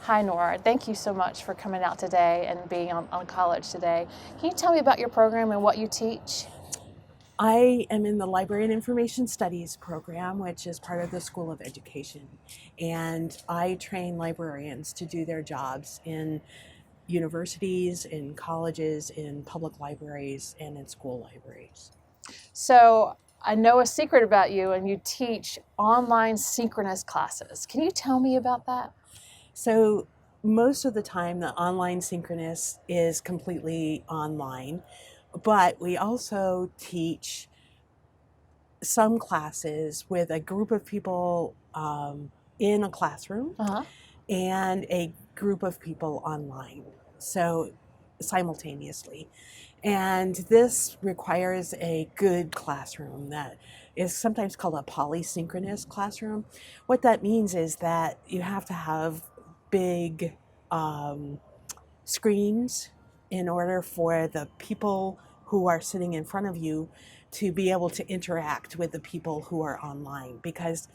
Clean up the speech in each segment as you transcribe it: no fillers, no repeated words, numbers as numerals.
Hi, Nora. Thank you so much for coming out today and being on college today. Can you tell me about your program and what you teach? I am in the Library and Information Studies program, which is part of the School of Education. And I train librarians to do their jobs in universities, in colleges, in public libraries, and in school libraries. So I know a secret about you, and you teach online synchronous classes. Can you tell me about that? So most of the time, the online synchronous is completely online, but we also teach some classes with a group of people in a classroom Uh-huh. and a group of people online, so simultaneously. And this requires a good classroom that is sometimes called a polysynchronous classroom. What that means is that you have to have big screens in order for the people who are sitting in front of you to be able to interact with the people who are online, because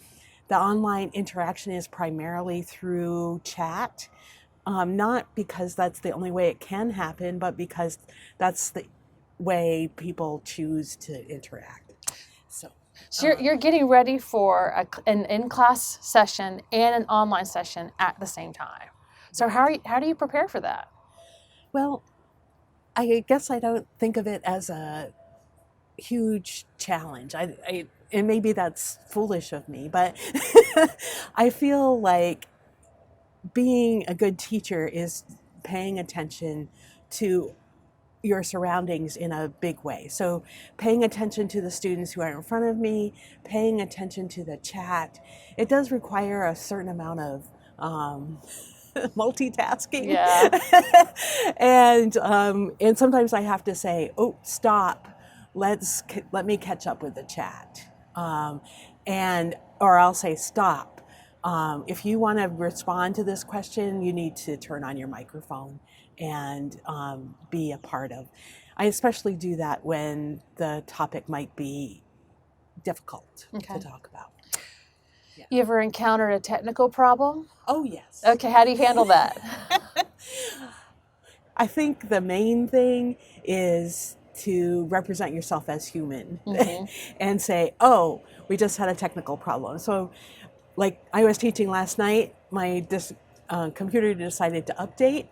the online interaction is primarily through chat, not because that's the only way it can happen, but because that's the way people choose to interact. So you're getting ready for an in-class session and an online session at the same time. So how do you prepare for that? Well, I guess I don't think of it as a huge challenge. And maybe that's foolish of me, but I feel like being a good teacher is paying attention to your surroundings in a big way. So paying attention to the students who are in front of me, paying attention to the chat. It does require a certain amount of multitasking. Yeah. And sometimes I have to say, oh, stop. Let me catch up with the chat. Or I'll say, stop. If you want to respond to this question, you need to turn on your microphone and be a part of. I especially do that when the topic might be difficult to talk about. Yeah. You ever encountered a technical problem? Oh, yes. Okay, how do you handle that? I think the main thing is to represent yourself as human and say, oh, we just had a technical problem. So like I was teaching last night, my computer decided to update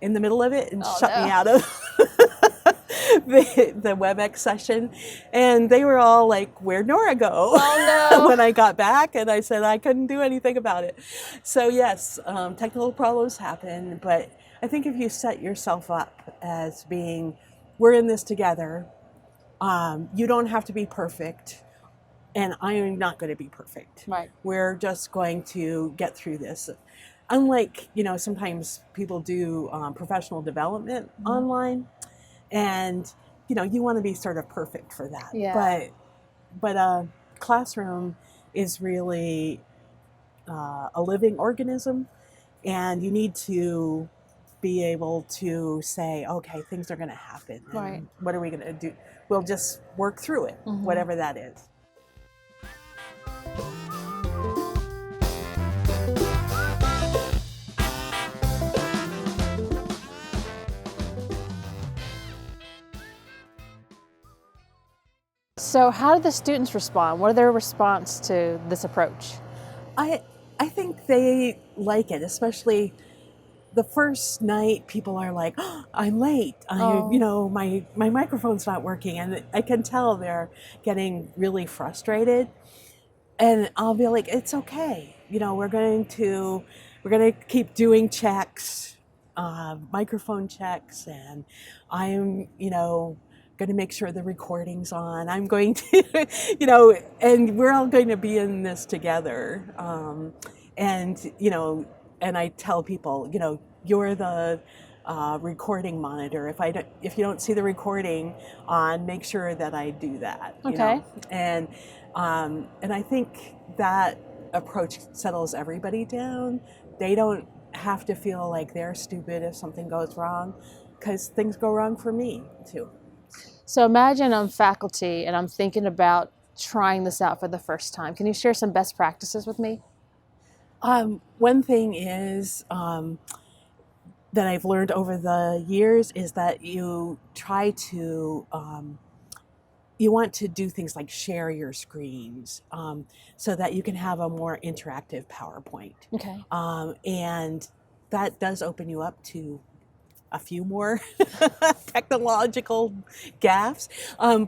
in the middle of it and shut me out of the WebEx session. And they were all like, where'd Nora go? Oh, no. When I got back, and I said I couldn't do anything about it. So yes, technical problems happen, but I think if you set yourself up as being, we're in this together, you don't have to be perfect. And I am not going to be perfect. Right. We're just going to get through this. Unlike, sometimes people do professional development online, and, you want to be sort of perfect for that. Yeah. But a classroom is really a living organism, and you need to be able to say, okay, things are going to happen. And right. What are we going to do? We'll just work through it, whatever that is. So how do the students respond? What are their response to this approach? I think they like it, especially the first night. People are like, oh, I'm late. My microphone's not working, and I can tell they're getting really frustrated. And I'll be like, it's okay. We're going to keep doing checks, microphone checks, and I'm going to make sure the recording's on. I'm going to, and we're all going to be in this together. And I tell people, you're the recording monitor. If you don't see the recording on, make sure that I do that. Okay. And I think that approach settles everybody down. They don't have to feel like they're stupid if something goes wrong, because things go wrong for me too. So imagine I'm faculty and I'm thinking about trying this out for the first time. Can you share some best practices with me? One thing is that I've learned over the years is that you try to you want to do things like share your screens so that you can have a more interactive PowerPoint. Okay. And that does open you up to a few more technological gaffes,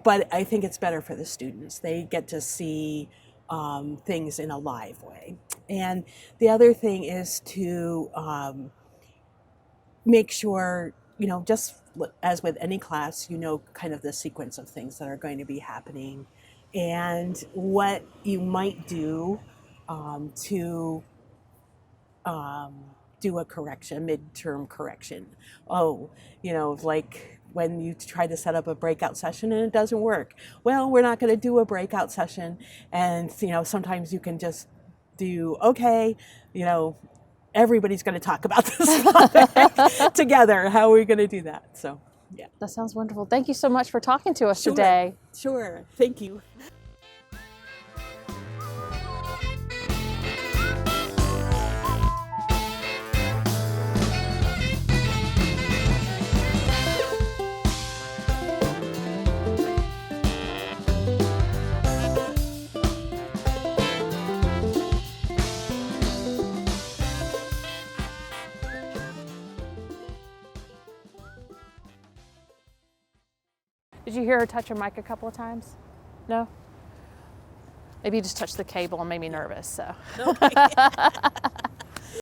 but I think it's better for the students. They get to see things in a live way. And the other thing is to make sure, just as with any class, kind of the sequence of things that are going to be happening and what you might do to do a correction, midterm correction. Oh, like when you try to set up a breakout session and it doesn't work. Well, we're not going to do a breakout session. And, sometimes you can just do, okay, everybody's going to talk about this topic together. How are we going to do that? So, yeah. That sounds wonderful. Thank you so much for talking to us Sure. today. Sure. Thank you. Did you hear her touch her mic a couple of times? No? Maybe you just touched the cable and made me nervous, so. Okay.